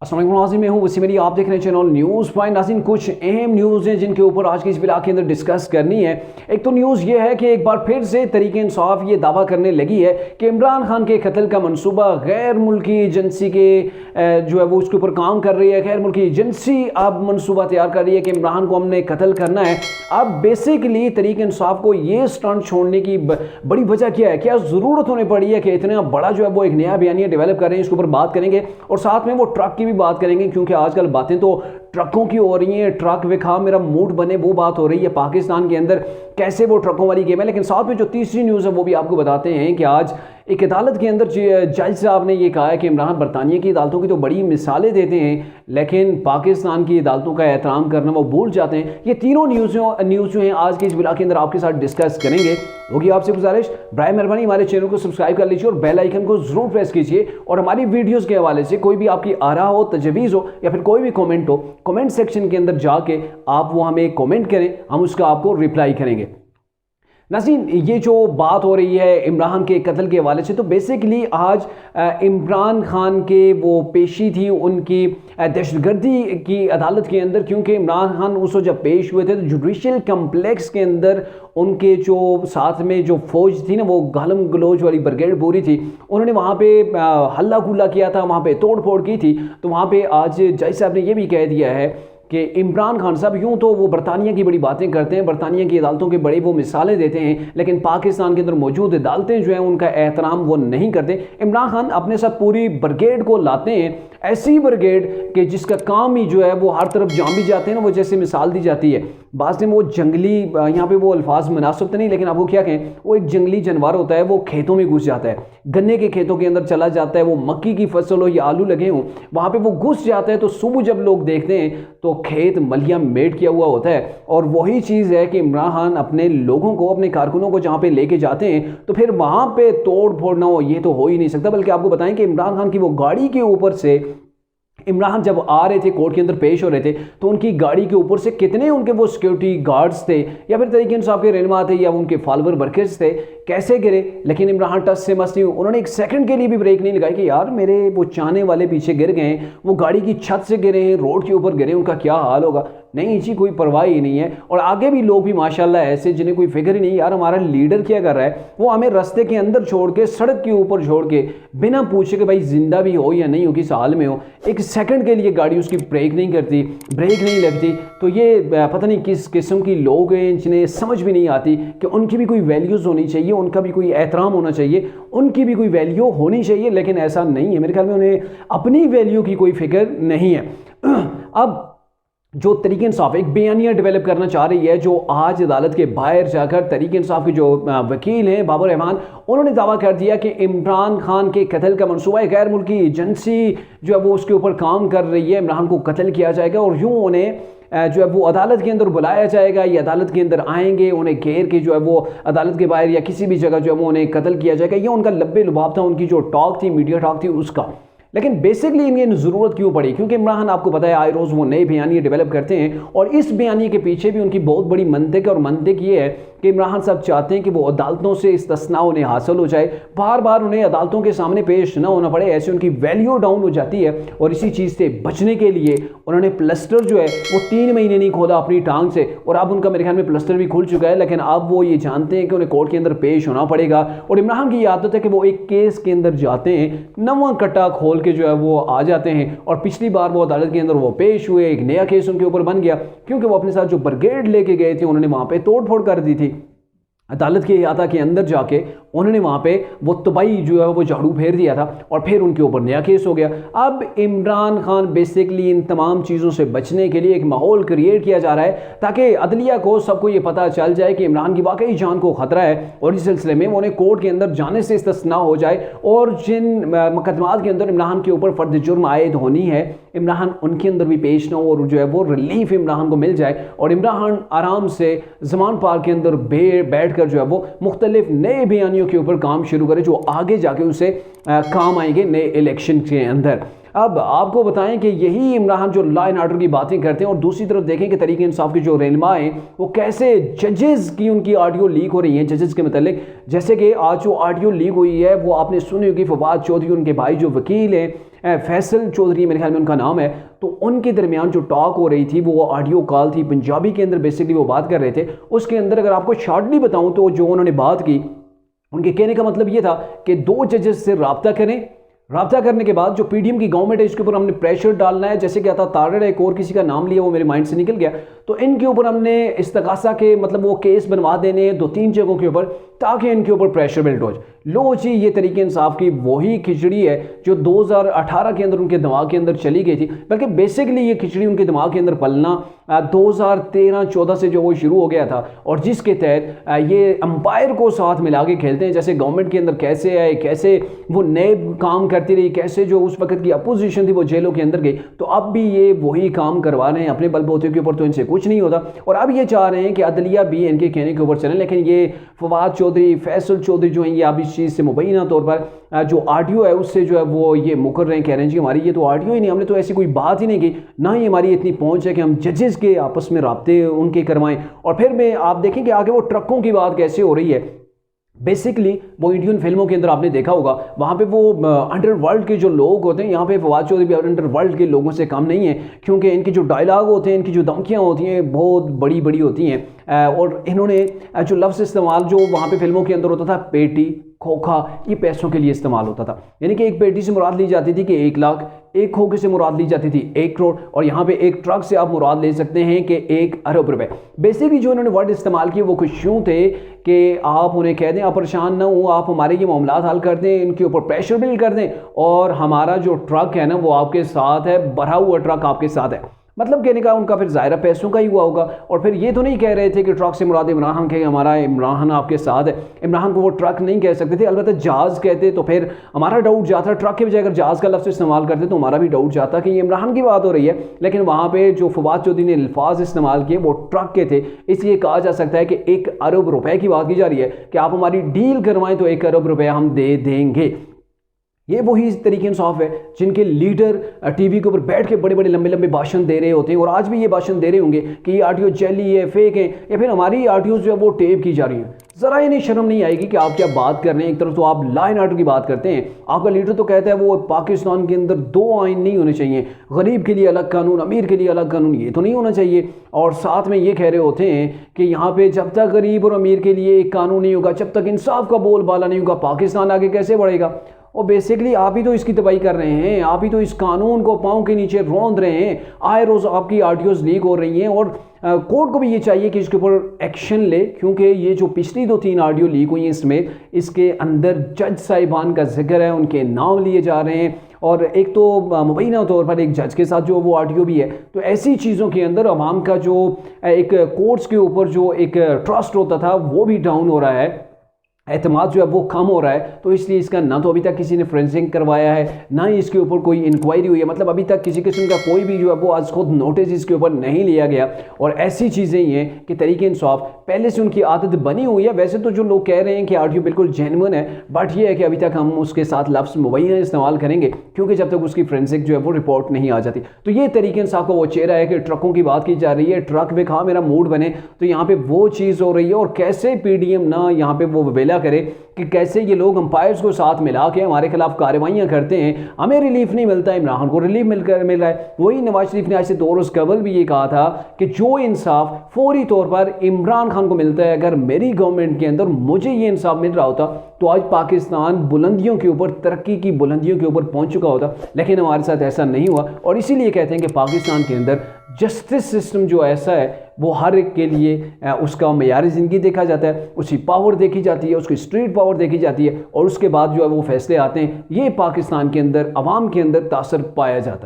अस्सलाम वालेकुम नाज़रीन, मैं हूं वसीम अली। आप देख रहे हैं चैनल न्यूज़ पॉइंट। नाज़रीन, कुछ अहम न्यूज़ हैं जिनके ऊपर आज की इस ब्लॉग के अंदर डिस्कस करनी है। एक तो न्यूज़ ये है कि एक बार फिर से तहरीक इंसाफ ये दावा करने लगी है कि इमरान खान के कत्ल का मंसूबा गैर मुल्की एजेंसी के जो है वो उसके ऊपर काम कर रही है। गैर मुल्की एजेंसी अब मंसूबा तैयार कर रही है कि इमरान को हमने कत्ल करना है। अब बेसिकली तहरीक इंसाफ को ये स्टंट छोड़ने की बड़ी वजह क्या है, क्या ज़रूरत होने पड़ी है कि इतना बड़ा जो है वो एक नया बयानिया डेवलप कर रहे हैं। इसके ऊपर बात करेंगे और साथ में वो ट्रक की भी बात करेंगे, क्योंकि आजकल बातें तो ट्रकों की हो रही हैं। ट्रक विखा मेरा मूड बने वो बात हो रही है पाकिस्तान के अंदर, कैसे वो ट्रकों वाली गेम है। लेकिन साथ में जो तीसरी न्यूज़ है वो भी आपको बताते हैं कि आज एक अदालत के अंदर जज साहब ने ये कहा है कि इमरान बरतानिया की अदालतों की तो बड़ी मिसालें देते हैं, लेकिन पाकिस्तान की अदालतों का एहतराम करना वो भूल जाते हैं। ये तीनों न्यूज़ जो हैं आज के इस ब्लॉग के अंदर आपके साथ डिस्कस करेंगे। होगी आपसे गुजारिश, बराए मेहरबानी हमारे चैनल को सब्सक्राइब कर लीजिए और बेल आइकन को जरूर प्रेस कीजिए। और हमारी वीडियोज़ के हवाले से कोई भी आपकी आरा हो, तजवीज़ हो या फिर कोई भी कॉमेंट हो, कमेंट सेक्शन के अंदर जाके आप वो हमें कमेंट करें, हम उसका आपको रिप्लाई करेंगे। नाज़रीन, ये जो बात हो रही है इमरान के कत्ल के हवाले से, तो बेसिकली आज इमरान खान के वो पेशी थी उनकी दहशतगर्दी की अदालत के अंदर, क्योंकि इमरान खान उस वक्त जब पेश हुए थे तो जुडिशल कम्प्लेक्स के अंदर उनके जो साथ में जो फौज थी ना, वो गालम गलोच वाली ब्रिगेड पूरी थी, उन्होंने वहाँ पे हल्ला गुल्ला किया था, वहाँ पे तोड़ फोड़ की थी। तो वहाँ पे आज जज साहब ने ये भी कह दिया है कि इमरान खान साहब यूँ तो वो बरतानिया की बड़ी बातें करते हैं, बरतानिया की अदालतों के बड़े वो मिसालें देते हैं, लेकिन पाकिस्तान के अंदर मौजूद अदालतें जो हैं उनका एहतराम वो नहीं करते। इमरान खान अपने साथ पूरी ब्रिगेड को लाते हैं, ऐसी ब्रिगेड कि जिसका काम ही जो है वो हर तरफ जाम भी जाते हैं ना, वो जैसे मिसाल दी जाती है बाद में वो जंगली, यहाँ पे वो अल्फाज मुनासिब तो नहीं, लेकिन आपको क्या कहें, वो एक जंगली जानवर होता है, वो खेतों में घुस जाता है, गन्ने के खेतों के अंदर चला जाता है, वो मक्की की फसल हो या आलू लगे हों वहाँ पे वो घुस जाता है। तो सुबह जब लोग देखते हैं तो खेत मलिया मेड किया हुआ होता है। और वही चीज़ है कि इमरान खान अपने लोगों को, अपने कारकुनों को जहाँ पे लेके जाते हैं तो फिर वहाँ पे तोड़ फोड़ ना हो, ये तो हो ही नहीं सकता। बल्कि आपको बताएं कि इमरान खान की वो गाड़ी के ऊपर से इमरान जब आ रहे थे, कोर्ट के अंदर पेश हो रहे थे, तो उनकी गाड़ी के ऊपर से कितने उनके वो सिक्योरिटी गार्ड्स थे या फिर तरीके इंसाफ के रहनुमा थे या उनके फॉलोअर वर्कर्स थे, कैसे गिरे। लेकिन इमरान टस से मस नहीं, उन्होंने एक सेकंड के लिए भी ब्रेक नहीं लगाई कि यार मेरे वो चाहने वाले पीछे गिर गए, वो गाड़ी की छत से गिरे हैं, रोड के ऊपर गिरे, उनका क्या हाल होगा। नहीं जी, कोई परवाह ही नहीं है। और आगे भी लोग भी माशाल्लाह ऐसे जिन्हें कोई फिक्र ही नहीं, यार हमारा लीडर क्या कर रहा है, वो हमें रास्ते के अंदर छोड़ के, सड़क के ऊपर छोड़ के, बिना पूछे कि भाई जिंदा भी हो या नहीं हो, किस हाल में हो, एक सेकंड के लिए गाड़ी उसकी ब्रेक नहीं करती, ब्रेक नहीं लगती। तो ये पता नहीं किस किस्म की लोग हैं जिन्हें समझ भी नहीं आती कि उनकी भी कोई वैल्यूज़ होनी चाहिए, उनका भी कोई एहतराम होना चाहिए, उनकी भी कोई वैल्यू होनी चाहिए। लेकिन ऐसा नहीं है, मेरे ख्याल में उन्हें अपनी वैल्यू की कोई फिक्र नहीं है। अब जो तहरीक इंसाफ एक बयानिया डेवलप करना चाह रही है, जो आज अदालत के बाहर जाकर तहरीक इंसाफ के जो वकील हैं बाबर रहमान, उन्होंने दावा कर दिया कि इमरान खान के कत्ल का मनसूबा है, गैर मुल्की एजेंसी जो है वो उसके ऊपर काम कर रही है, इमरान को कत्ल किया जाएगा और यूँ उन्हें जो है वो अदालत के अंदर बुलाया जाएगा, ये अदालत के अंदर आएंगे, उन्हें घेर के जो है वो अदालत के बाहर या किसी भी जगह जो है वो उन्हें कत्ल किया जाएगा। ये उनका लब्बे लुबाब था, उनकी जो टॉक थी, मीडिया टॉक थी उसका। लेकिन बेसिकली इन्हें ज़रूरत क्यों पड़ी, क्योंकि इमरान खान आपको पता है आए रोज़ वो नए बयानिए डेवलप करते हैं और इस बयानिए के पीछे भी उनकी बहुत बड़ी मंतिक है। और मंतिक ये है कि इमरान खान साहब चाहते हैं कि वो अदालतों से इस्तिस्ना उन्हें हासिल हो जाए, बार बार उन्हें अदालतों के सामने पेश ना होना पड़े, ऐसे उनकी वैल्यू डाउन हो जाती है। और इसी चीज़ से बचने के लिए उन्होंने प्लस्टर जो है वो 3 महीने नहीं खोला अपनी टांग से, और अब उनका मेरे ख्याल में प्लस्टर भी खुल चुका है। लेकिन अब वो ये जानते हैं कि उन्हें कोर्ट के अंदर पेश होना पड़ेगा। और इमरान खान की ये आदत है कि वो एक केस के अंदर जाते हैं, नवा कट्टा खोल के जो है वो आ जाते हैं। और पिछली बार वो अदालत के अंदर वो पेश हुए, एक नया केस उनके ऊपर बन गया, क्योंकि वो अपने साथ जो ब्रिगेड लेके गए थे उन्होंने वहाँ पे तोड़ फोड़ कर दी थी। अदालत के अहाता के अंदर जाके उन्होंने वहाँ पे वो तबाही जो है वो झाड़ू फेर दिया था और फिर उनके ऊपर नया केस हो गया। अब इमरान खान बेसिकली इन तमाम चीज़ों से बचने के लिए एक माहौल क्रिएट किया जा रहा है ताकि अदलिया को, सबको ये पता चल जाए कि इमरान की वाकई जान को ख़तरा है और इस सिलसिले में उन्हें कोर्ट के अंदर जाने से इस्तिस्ना हो जाए। और जिन मुकदमात के अंदर इमरान के ऊपर फर्द जुर्म आयद होनी है, इमरान उनके अंदर भी पेश ना हो और जो है वो रिलीफ इमरान को मिल जाए और इमरान आराम से ज़मान पार्क के अंदर बैठ कर जो है वो मुख्तलिफ नए बयानियों के ऊपर काम शुरू करे, जो आगे जाके उसे काम आएंगे नए इलेक्शन के अंदर। अब आपको बताएं कि यही इमरान जो लॉ एंड ऑर्डर की बातें करते हैं और दूसरी तरफ देखें कि तहरीक इंसाफ के जो रहनुमा हैं वो कैसे जजेस की उनकी ऑडियो लीक हो रही हैं जजेस के मतलब। जैसे कि आज जो ऑडियो लीक हुई है वो आपने सुनी होगी, फवाद चौधरी उनके भाई जो वकील हैं फैसल चौधरी मेरे ख्याल में उनका नाम है, तो उनके दरमियान जो टॉक हो रही थी वो ऑडियो कॉल थी, पंजाबी के अंदर बेसिकली वो बात कर रहे थे। उसके अंदर अगर आपको शॉर्टली बताऊं तो जो उन्होंने बात की, उनके कहने का मतलब ये था कि 2 जजेस से रब्ता करें, रब्ता करने के बाद जो पीडीएम की गवर्नमेंट है इसके ऊपर हमने प्रेशर डालना है। जैसे क्या था, तारड़ है, एक और किसी का नाम लिया वो मेरे माइंड से निकल गया, तो इनके ऊपर हमने इस्तगासा के मतलब वो केस बनवा देने 2-3 जगहों के ऊपर, ताकि इनके ऊपर प्रेशर बिल्ड हो जाए। लो जी, ये तरीके इंसाफ की वही खिचड़ी है जो 2018 के अंदर उनके दिमाग के अंदर चली गई थी। बल्कि बेसिकली ये खिचड़ी उनके दिमाग के अंदर पलना 2013-14 से जो वो शुरू हो गया था, और जिसके तहत ये अंपायर को साथ मिला के खेलते हैं। जैसे गवर्नमेंट के अंदर कैसे आए, कैसे वो नए काम करती रही, कैसे जो उस वक्त की अपोजिशन थी वो जेलों के अंदर गई, तो अब भी ये वही काम करवा रहे हैं अपने बलबूते के ऊपर, तो इनसे कुछ नहीं होता। और अब ये चाह रहे हैं कि अदलिया भी इनके कहने के ऊपर चले। लेकिन ये फवाद चौधरी, फैसल चौधरी जो है, ये अब इस चीज़ से मुबैना तौर पर जो ऑडियो है उससे जो है वो ये मुकर रहे हैं, कह रहे हैं जी हमारी ये तो ऑडियो ही नहीं, हमने तो ऐसी कोई बात ही नहीं की, ना ही हमारी इतनी पहुंच है कि हम जजेस के आपस में राब्ते उनके करवाएं। और फिर में आप देखें कि आगे वो ट्रकों की बात कैसे हो रही है। बेसिकली वो इंडियन फिल्मों के अंदर आपने देखा होगा, वहाँ पे वो अंडरवर्ल्ड के जो लोग होते हैं, यहाँ पे फवाद चौधरी भी अंडरवर्ल्ड के लोगों से कम नहीं है, क्योंकि इनके जो डायलॉग होते हैं, इनकी जो धमकियाँ होती हैं बहुत बड़ी बड़ी होती हैं। और इन्होंने जो लफ्ज़ इस्तेमाल जो वहाँ पे फिल्मों के अंदर होता था, पेटी, खोखा, ये पैसों के लिए इस्तेमाल होता था। यानी कि एक पेटी से मुराद ली जाती थी कि 1 लाख, एक खोखे से मुराद ली जाती थी 1 करोड़, और यहाँ पे एक ट्रक से आप मुराद ले सकते हैं कि 1 अरब रुपए। बेसिकली जो इन्होंने वर्ड इस्तेमाल किए वो कुछ यूँ थे कि आप उन्हें कह दें आप परेशान ना हो, आप हमारे ये मामला हल कर दें, इनके ऊपर प्रेशर बिल्ड कर दें, और हमारा जो ट्रक है ना वो आपके साथ है, भरा हुआ ट्रक आपके साथ है। मतलब कहने का उनका फिर ज़ाहिर पैसों का ही हुआ होगा। और फिर ये तो नहीं कह रहे थे कि ट्रक से मुराद इमरान खान, कहे हमारा इमरान खान आपके साथ है, इमरान को वो ट्रक नहीं कह सकते थे। अलबत्ता जहाज़ कहते तो फिर हमारा डाउट जाता, ट्रक के बजाय अगर जहाज़ का लफ्ज़ इस्तेमाल करते तो हमारा भी डाउट जाता कि ये इमरान की बात हो रही है। लेकिन वहाँ पर जो फवाद चौधरी ने अल्फाज इस्तेमाल किए वो ट्रक के थे, इसलिए कहा जा सकता है कि 1 अरब रुपए की बात की जा रही है कि आप हमारी डील करवाएं तो 1 अरब रुपए हम दे देंगे। ये वही तरीके इंसाफ है जिनके लीडर टीवी के ऊपर बैठ के बड़े बड़े लंबे लंबे भाषण दे रहे होते हैं, और आज भी ये भाषण दे रहे होंगे कि ये ऑडियो जेली है, फेक है, या फिर हमारी ऑडियो जो है वो टेप की जा रही है। ज़रा इन्हें शर्म नहीं आएगी कि आप क्या बात कर रहे हैं। एक तरफ तो आप लॉ एंड ऑर्डर की बात करते हैं, आपका लीडर तो कहता है वो पाकिस्तान के अंदर 2 आइन नहीं होने चाहिए, गरीब के लिए अलग कानून, अमीर के लिए अलग कानून, ये तो नहीं होना चाहिए। और साथ में ये कह रहे होते हैं कि यहाँ पे जब तक गरीब और अमीर के लिए एक कानून नहीं होगा, जब तक इंसाफ का बोलबाला नहीं होगा, पाकिस्तान आगे कैसे बढ़ेगा। और बेसिकली आप ही तो इसकी तबाही कर रहे हैं, आप ही तो इस कानून को पाँव के नीचे रौंद रहे हैं। आए रोज़ आपकी ऑडियोज़ लीक हो रही हैं, और कोर्ट को भी ये चाहिए कि इसके ऊपर एक्शन ले, क्योंकि ये जो पिछली 2-3 ऑडियो लीक हुई हैं इसमें, इसके अंदर जज साहिबान का जिक्र है, उनके नाम लिए जा रहे हैं, और एक तो मुबैना तौर पर एक जज के साथ जो वो ऑडियो भी है। तो ऐसी चीज़ों के अंदर अवाम का जो एक कोर्ट्स के ऊपर जो एक ट्रस्ट होता था वो भी डाउन हो रहा है, एतमाद जो है वो कम हो रहा है। तो इसलिए इसका ना तो अभी तक किसी ने फोरेंसिक करवाया है, ना ही इसके ऊपर कोई इंक्वायरी हुई है। मतलब अभी तक किसी किस्म का कोई भी जो है वो आज खुद नोटिस इसके ऊपर नहीं लिया गया। और ऐसी चीज़ें ही हैं कि तरीके इंसाफ पहले से उनकी आदत बनी हुई है। वैसे तो जो लोग कह रहे हैं कि ऑडियो बिल्कुल जेन्युइन है, बट ये है कि अभी तक हम उसके साथ लफ्ज़ मुबैना इस्तेमाल करेंगे, क्योंकि जब तक उसकी फोरेंसिक जो है वो रिपोर्ट नहीं आ जाती। तो ये तरीके इंसाफ का वो चेहरा है कि ट्रकों की बात की जा रही है, ट्रक में खा मेरा मूड बने, तो यहाँ पे वो चीज़ हो रही है। और कैसे पीडीएम ना यहाँ पे वो वेला करे कि कैसे ये लोग अंपायर्स को साथ मिला के हमारे खिलाफ कार्रवाइयाँ करते हैं, हमें रिलीफ नहीं मिलता है, इमरान को रिलीफ मिल रहा है। वही नवाज शरीफ ने आज से 2 रोज़ कबल भी ये कहा था कि जो इंसाफ फौरी तौर पर इमरान खान को मिलता है, अगर मेरी गवर्नमेंट के अंदर मुझे ये इंसाफ मिल रहा होता तो आज पाकिस्तान बुलंदियों के ऊपर, तरक्की की बुलंदियों के ऊपर पहुंच चुका होता। लेकिन हमारे साथ ऐसा नहीं हुआ, और इसीलिए कहते हैं कि पाकिस्तान के अंदर जस्टिस सिस्टम जो ऐसा है वो हर एक के लिए उसका मयारी ज़िंदगी देखा जाता है, उसकी पावर देखी जाती है, उसकी स्ट्रीट पावर देखी जाती है, और उसके बाद जो है वो फैसले आते हैं। ये पाकिस्तान के अंदर अवाम के अंदर तासर पाया जाता है।